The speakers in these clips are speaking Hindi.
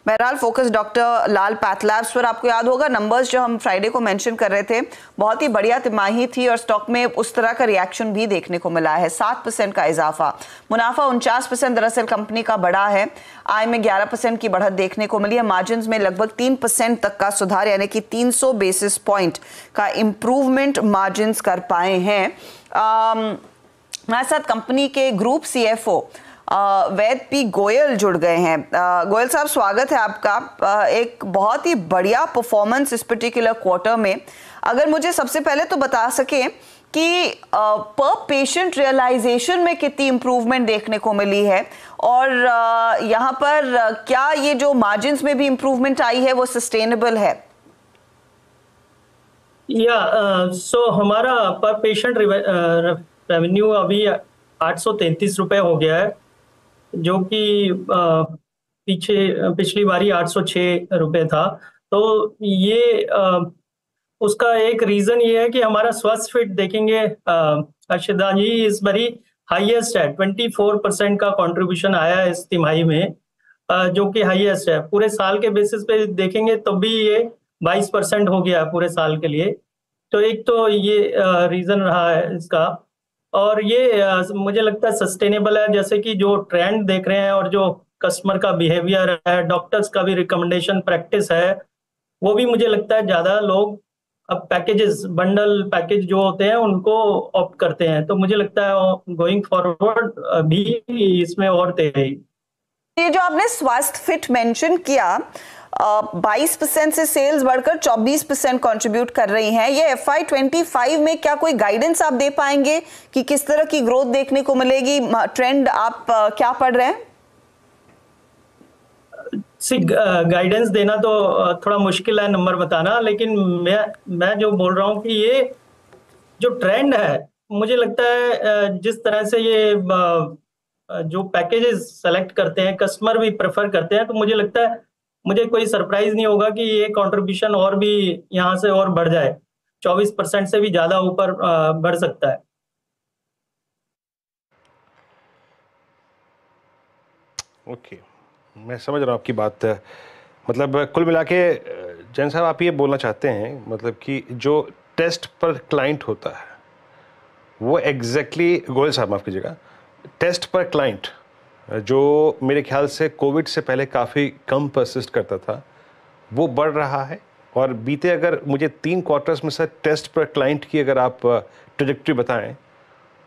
बहरहाल फोकस डॉक्टर लाल पैथलैब्स पर आपको याद होगा नंबर्स जो हम फ्राइडे को मेंशन कर रहे थे, बहुत ही बढ़िया तिमाही थी और स्टॉक में उस तरह का रिएक्शन भी देखने को मिला है। 7% का इजाफा, मुनाफा 49% दरअसल कंपनी का बढ़ा है। आय में 11% की बढ़त देखने को मिली है। मार्जिन में लगभग 3% तक का सुधार, यानी कि 300 बेसिस पॉइंट का इंप्रूवमेंट मार्जिन कर पाए हैं। हमारे साथ कंपनी के ग्रुप CFO वैद पी गोयल जुड़ गए हैं। गोयल साहब, स्वागत है आपका। एक बहुत ही बढ़िया परफॉर्मेंस इस पर्टिकुलर क्वार्टर में। अगर मुझे सबसे पहले तो बता सकें कि पर पेशेंट रियलाइजेशन में कितनी इंप्रूवमेंट देखने को मिली है और यहाँ पर क्या ये जो मार्जिन्स में भी इंप्रूवमेंट आई है वो सस्टेनेबल है? सो हमारा पर पेशेंट रेवेन्यू अभी 833 रुपए हो गया है, जो कि पिछली बारी 806 रुपए था। तो ये उसका एक रीजन ये है कि हमारा स्वस्थ फिट देखेंगे अर्शिदा जी इस बारी हाईएस्ट है। 24% का कंट्रीब्यूशन आया है इस तिमाही में, जो कि हाईएस्ट है। पूरे साल के बेसिस पे देखेंगे तो भी ये 22% हो गया पूरे साल के लिए। तो एक तो ये रीजन रहा है इसका, और ये मुझे लगता है सस्टेनेबल है। जैसे कि जो ट्रेंड देख रहे हैं और जो कस्टमर का बिहेवियर है, डॉक्टर्स का भी रिकमेंडेशन प्रैक्टिस है, वो भी मुझे लगता है ज्यादा लोग अब पैकेजेस, बंडल पैकेज जो होते हैं उनको ऑप्ट करते हैं। तो मुझे लगता है गोइंग फॉरवर्ड भी इसमें और तेजी। ये जो आपने स्वास्थ्य फिट मेंशन किया, 22% से सेल्स बढ़कर 24% कंट्रीब्यूट कर रही हैं। ये FY25 में क्या कोई गाइडेंस आप दे पाएंगे कि किस तरह की ग्रोथ देखने को मिलेगी? ट्रेंड आप क्या पढ़ रहे हैं? गाइडेंस देना तो थोड़ा मुश्किल है, नंबर बताना, लेकिन मैं जो बोल रहा हूँ कि ये जो ट्रेंड है, मुझे लगता है जिस तरह से ये जो पैकेजेस सेलेक्ट करते हैं कस्टमर भी प्रेफर करते हैं, तो मुझे लगता है मुझे कोई सरप्राइज नहीं होगा कि ये कंट्रीब्यूशन और भी यहाँ से और बढ़ जाए। 24% से भी ज्यादा ऊपर बढ़ सकता है। ओके, मैं समझ रहा हूँ आपकी बात। मतलब कुल मिला के जैन साहब आप ये बोलना चाहते हैं मतलब कि जो टेस्ट पर क्लाइंट होता है वो एग्जैक्टली गोयल साहब माफ़ कीजिएगा, टेस्ट पर क्लाइंट जो मेरे ख्याल से कोविड से पहले काफ़ी कम परसिस्ट करता था, वो बढ़ रहा है। और बीते अगर मुझे 3 क्वार्टर्स में से टेस्ट पर क्लाइंट की अगर आप ट्रैजेक्टरी बताएं,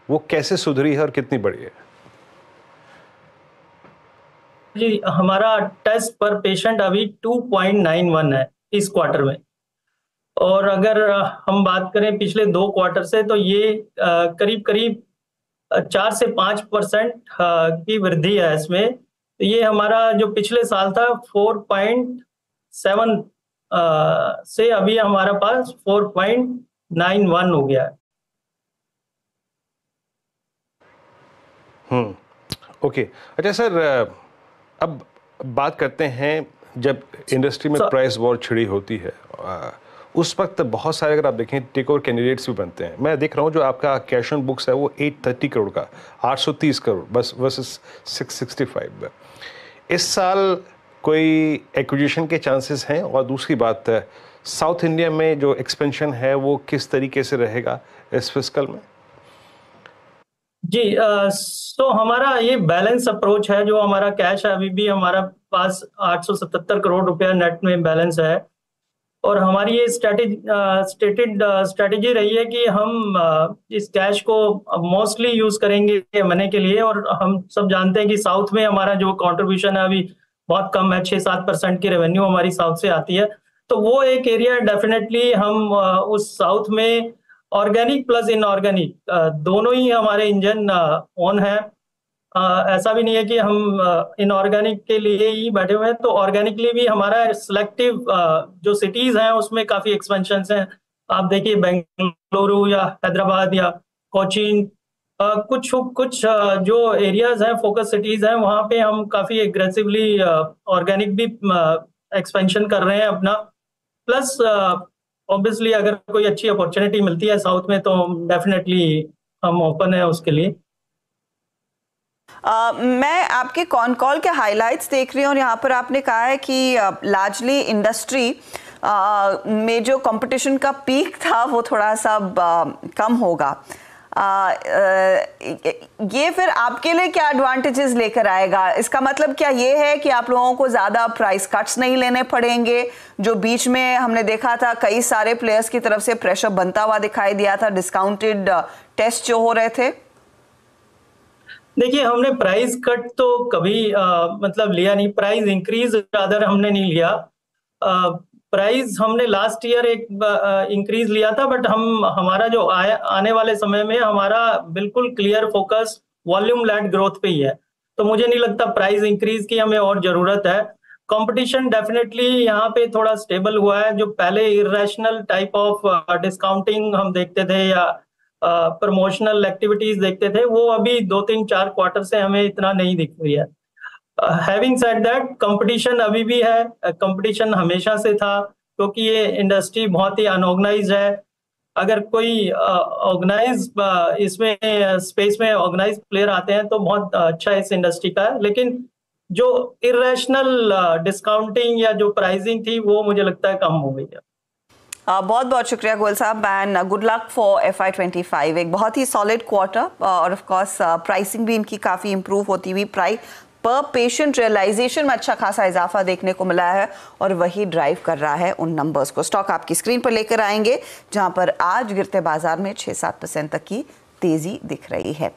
वो कैसे सुधरी है और कितनी बढ़ी है? जी, हमारा टेस्ट पर पेशेंट अभी 2.91 है इस क्वार्टर में। और अगर हम बात करें पिछले 2 क्वार्टर से, तो ये करीब करीब 4 से 5% की वृद्धि है इसमें। तो ये हमारा जो पिछले साल था 4.7 से अभी हमारा पास 4.91 हो गया है। ओके, अच्छा सर, अब बात करते हैं जब इंडस्ट्री में प्राइस वॉर छिड़ी होती है, उस वक्त बहुत सारे अगर आप देखें टेक ओवर कैंडिडेट्स भी बनते हैं। मैं देख रहा हूँ जो आपका कैश ऑन बुक्स है वो 830 करोड़ का, 830 करोड़ बस वर्सेस 665। इस साल कोई एक्विजिशन के चांसेस हैं? और दूसरी बात, साउथ इंडिया में जो एक्सपेंशन है वो किस तरीके से रहेगा इस फिस्कल में? जी, तो हमारा ये बैलेंस अप्रोच है। जो हमारा कैश है अभी भी हमारा पास 877 करोड़ रुपया नेट में बैलेंस है, और हमारी ये स्टेटेड स्ट्रेटेजी रही है कि हम इस कैश को मोस्टली यूज करेंगे M&A के लिए। और हम सब जानते हैं कि साउथ में हमारा जो कंट्रीब्यूशन है अभी बहुत कम है, 6-7% की रेवेन्यू हमारी साउथ से आती है। तो वो एक एरिया डेफिनेटली हम उस साउथ में ऑर्गेनिक प्लस इनऑर्गेनिक दोनों ही हमारे इंजन ऑन है। ऐसा भी नहीं है कि हम इनऑर्गेनिक के लिए ही बैठे हुए हैं। तो ऑर्गेनिकली भी हमारा सिलेक्टिव जो सिटीज हैं उसमें काफी एक्सपेंशन हैं। आप देखिए बेंगलुरु या हैदराबाद या कोचीन, कुछ कुछ जो एरियाज हैं, फोकस सिटीज हैं, वहाँ पे हम काफी एग्रेसिवली ऑर्गेनिक भी एक्सपेंशन कर रहे हैं अपना। प्लस ऑब्वियसली अगर कोई अच्छी अपॉर्चुनिटी मिलती है साउथ में तो डेफिनेटली हम ओपन है उसके लिए। मैं आपके कॉन कॉल के हाइलाइट्स देख रही हूँ और यहाँ पर आपने कहा है कि लार्जली इंडस्ट्री में जो कंपटीशन का पीक था वो थोड़ा सा कम होगा। ये फिर आपके लिए क्या एडवांटेजेस लेकर आएगा? इसका मतलब क्या ये है कि आप लोगों को ज़्यादा प्राइस कट्स नहीं लेने पड़ेंगे, जो बीच में हमने देखा था कई सारे प्लेयर्स की तरफ से प्रेशर बनता हुआ दिखाई दिया था, डिस्काउंटेड टेस्ट जो हो रहे थे? देखिए, हमने प्राइस कट तो कभी मतलब लिया नहीं, प्राइस इंक्रीज रादर हमने नहीं लिया। प्राइस हमने लास्ट ईयर एक इंक्रीज लिया था, बट हमारा जो आने वाले समय में हमारा बिल्कुल clear focus volume led growth पे ही है, तो मुझे नहीं लगता प्राइस इंक्रीज की हमें और जरूरत है। कंपटीशन डेफिनेटली यहाँ पे थोड़ा स्टेबल हुआ है। जो पहले इरेशनल टाइप ऑफ डिस्काउंटिंग हम देखते थे या प्रमोशनल एक्टिविटीज देखते थे, वो अभी 2-3-4 क्वार्टर से हमें इतना नहीं दिख रही है। हैविंग सेड दैट, कंपटीशन अभी भी है, कंपटीशन हमेशा से था, क्योंकि ये इंडस्ट्री बहुत ही अनऑर्गेनाइज है। अगर कोई ऑर्गेनाइज इसमें स्पेस में ऑर्गेनाइज प्लेयर आते हैं तो बहुत अच्छा इस इंडस्ट्री का है, लेकिन जो इरेशनल डिस्काउंटिंग या जो प्राइसिंग थी वो मुझे लगता है कम हो गई है। बहुत बहुत शुक्रिया गोयल साहब and good luck for FY25। एक बहुत ही सॉलिड क्वार्टर और ऑफ कोर्स प्राइसिंग भी इनकी काफ़ी इंप्रूव होती हुई, प्राइस पर पेशेंट रियलाइजेशन में अच्छा खासा इजाफा देखने को मिला है और वही ड्राइव कर रहा है उन नंबर्स को। स्टॉक आपकी स्क्रीन पर लेकर आएंगे जहां पर आज गिरते बाजार में 6-7% तक की तेजी दिख रही है।